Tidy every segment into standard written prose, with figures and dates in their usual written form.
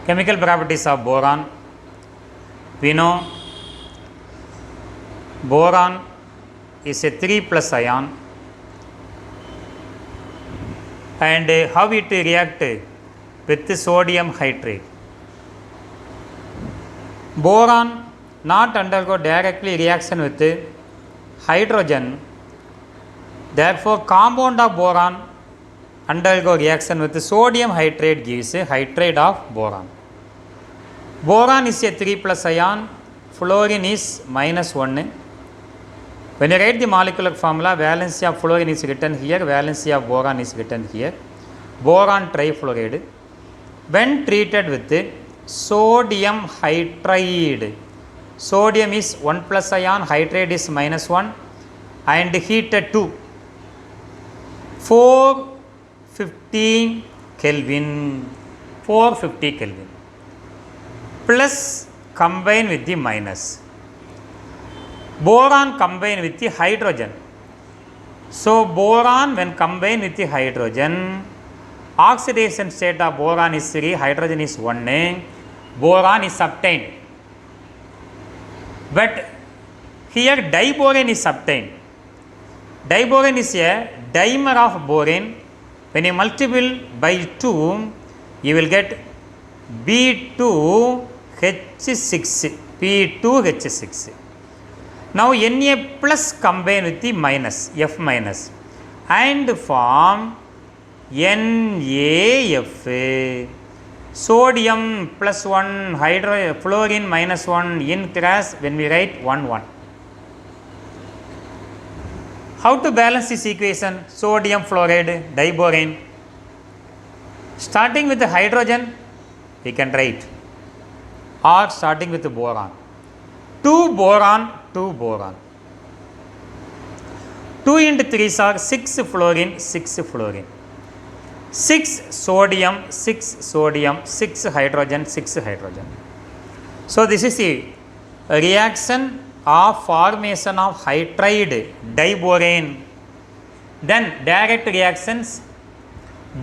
Chemical properties of boron. We know boron is a 3 plus ion, and how it react with sodium hydrate. Boron not undergo directly reaction with hydrogen, therefore compound of boron undergo reaction with sodium hydrate gives a hydrate of boron. Boron is a 3 plus ion, fluorine is minus 1. When you write the molecular formula, valency of fluorine is written here, valency of boron is written here. Boron trifluoride. When treated with sodium hydride, sodium is 1 plus ion, hydride is minus 1, and heated to 450 Kelvin, 450 Kelvin, plus combine with the minus. Boron combine with the hydrogen. So boron when combined with the hydrogen, oxidation state of boron is 3, hydrogen is 1, boron is obtained. But here diboron is obtained. Diboron is a dimer of boron. When you multiply by 2, you will get B2H6, P2H6. Now Na plus combine with the minus, F minus, and form NaF. Sodium plus 1, fluorine minus 1 in class when we write 1 1. How to balance this equation? Sodium fluoride, diboron. Starting with the hydrogen, we can write, or starting with the boron. 2 boron, 2 boron. 2 into 3 are 6 fluorine, 6 fluorine. 6 sodium, 6 sodium, 6 hydrogen, 6 hydrogen. So this is the reaction of formation of hydride, diboron. Then direct reactions,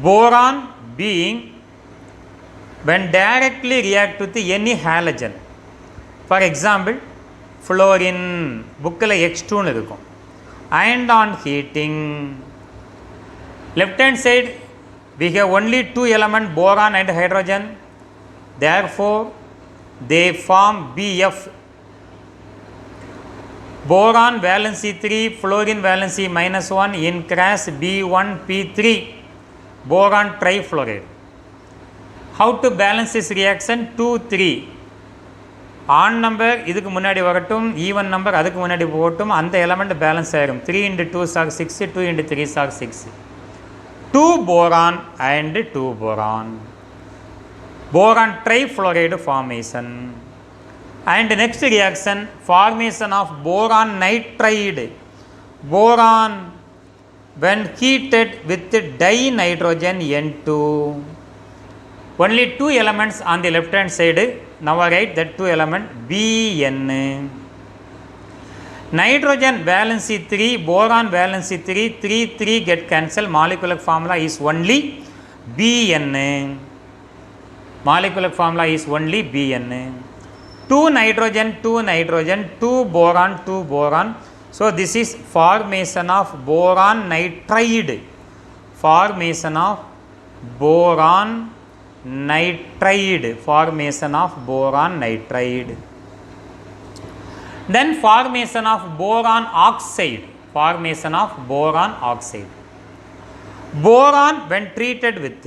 boron being when directly react with any halogen. For example, fluorine bookல X2 னு இருக்கும். And on heating, left hand side we have only 2 elements, boron and hydrogen. Therefore they form BF. Boron valency 3, fluorine valency minus 1, in class B1P3, boron trifluoride. How to balance this reaction? 2 3. On number இதுக்கு முன்னாடி வரட்டும், even number அதுக்கு முன்னாடி போகட்டும், அந்த element balance ஆகிடும். 3 into 2 are 6, 2 into 3 are 6. 2 boron and 2 boron. Boron trifluoride formation. And next reaction, formation of boron nitride. Boron when heated with dinitrogen N2. Only 2 elements on the left hand side. Now I write that 2 element Bn. Nitrogen valency 3, boron valency 3, 3 3 get cancelled. Molecular formula is only Bn. Molecular formula is only Bn. 2 nitrogen, 2 nitrogen, 2 boron, 2 boron. So this is formation of boron nitride. Formation of boron nitride. Formation of boron nitride. Then formation of boron oxide. Formation of boron oxide. Boron when treated with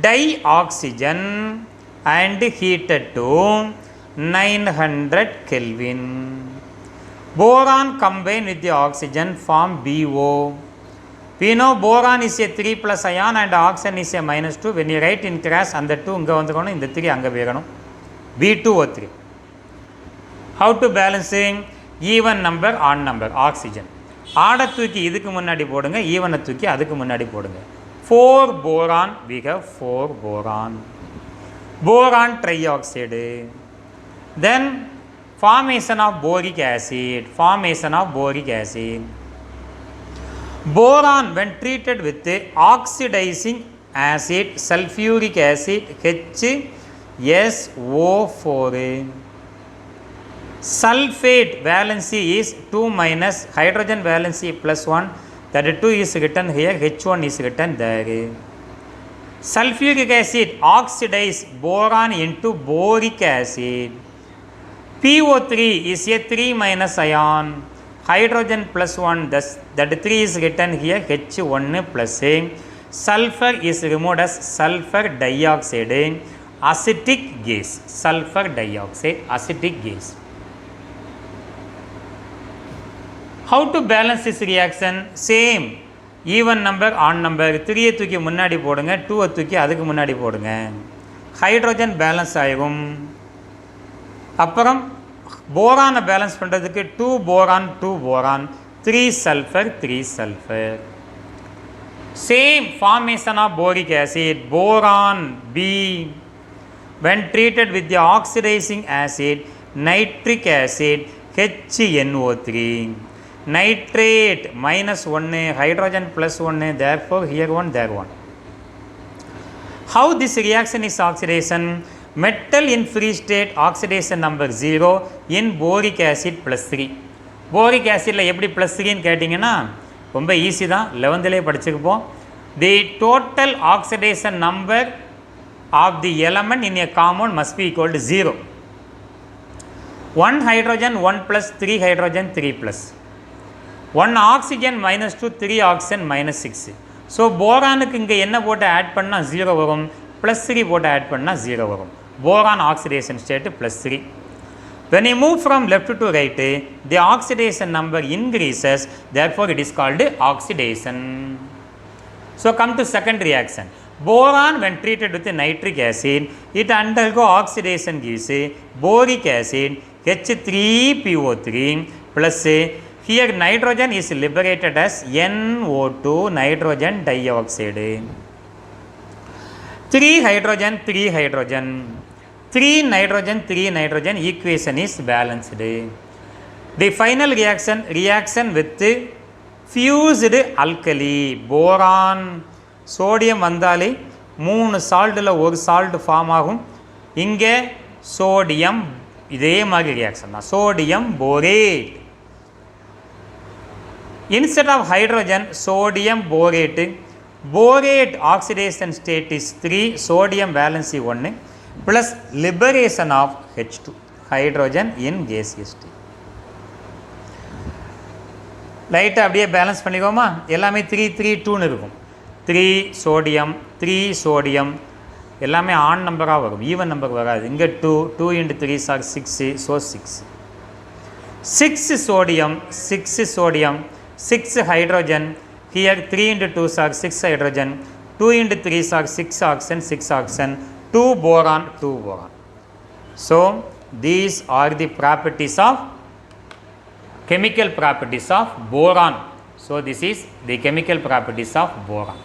dioxygen and heated to 900 Kelvin. Boron combined with the oxygen form BO. We know boron is a 3 plus ion and oxygen is a minus 2. When you write in class, and the 2 inga vandukonum, in the 3 anga veganum. B2O3. How to balancing? Even number, odd number, oxygen. Odd தூக்கி இதுக்கு முன்னாடி போடுங்க, even தூக்கி அதுக்கு முன்னாடி போடுங்க. 4 boron, we have 4 boron. Boron trioxide. Then formation of boric acid. Formation of boric acid. Boron when treated with oxidizing acid, sulfuric acid, HSO4. Sulfate valency is 2 minus, hydrogen valency plus 1, that 2 is written here, H1 is written there. Sulfuric acid oxidize boron into boric acid. PO3 is a 3 minus ion, hydrogen plus 1, thus that 3 is written here, H1 plus A. Sulfur is removed as sulfur dioxide, acetic gas, sulfur dioxide, acetic gas. How to balance this reaction? Same, even number, odd number. 3 தூக்கி முன்னாடி போடுங்க, 2 தூக்கி அதுக்கு முன்னாடி போடுங்க. Hydrogen balance ஆகும். அப்புறம் போரானை balance பண்ணுறதுக்கு 2 boron 2 boron, 3 sulphur 3 sulphur. Same formation of boric acid, boron B, when treated with the oxidizing acid, nitric acid, HNO3. Nitrate minus 1, hydrogen plus 1, therefore here 1, there 1. How this reaction is oxidation? Metal in free state, oxidation number 0 in boric acid plus 3. Boric acid la eppadi plus 3 nu கேட்டிங்கன்னா ரொம்ப easy தான், 11th படிச்சிருப்போம். The total oxidation number of the element in a compound must be equal to 0. 1 hydrogen 1 plus 3 hydrogen 3 plus, 1 oxygen minus 2 3 oxygen minus 6. So போரானுக்கு இங்கே என்ன போட்டு add பண்ணால் 0 வரும், plus 3 போட்டு ஆட் பண்ணால் 0 வரும். Boron oxidation state plus 3. When you move from left to right, the oxidation number increases, therefore it is called oxidation. So come to second reaction. Boron when treated with nitric acid, it undergo oxidation gives boric acid H3PO3 plus, here nitrogen is liberated as NO2, nitrogen dioxide. 3 hydrogen 3 hydrogen, 3 nitrogen 3 nitrogen, equation is balanced. The final reaction with fused alkali, boron, sodium வந்தாலே 3 சால்ட்டில் ஒரு salt form ஆகும். இங்கே sodium இதே மாதிரி reaction தான், sodium borate. Instead of hydrogen, sodium borate. Borate oxidation state is 3, sodium valency 1 plus liberation of H2, hydrogen in gaseous state. லைட்டாக அப்படியே balance பண்ணிக்கோமா, எல்லாமே 3 3 2ன்னு இருக்கும். 3 சோடியம் 3 சோடியம் எல்லாமே ஆன் நம்பராக வரும், ஈவன் நம்பர் வராது. இங்கே 2 2 into 3 are 6, so 6 sodium 6 sodium 6 hydrogen, here 3 into 2 are 6 hydrogen, 2 into 3 are 6 oxygen 6 oxygen, 2 boron 2 boron. So these are the properties of chemical properties of boron. So this is the chemical properties of boron.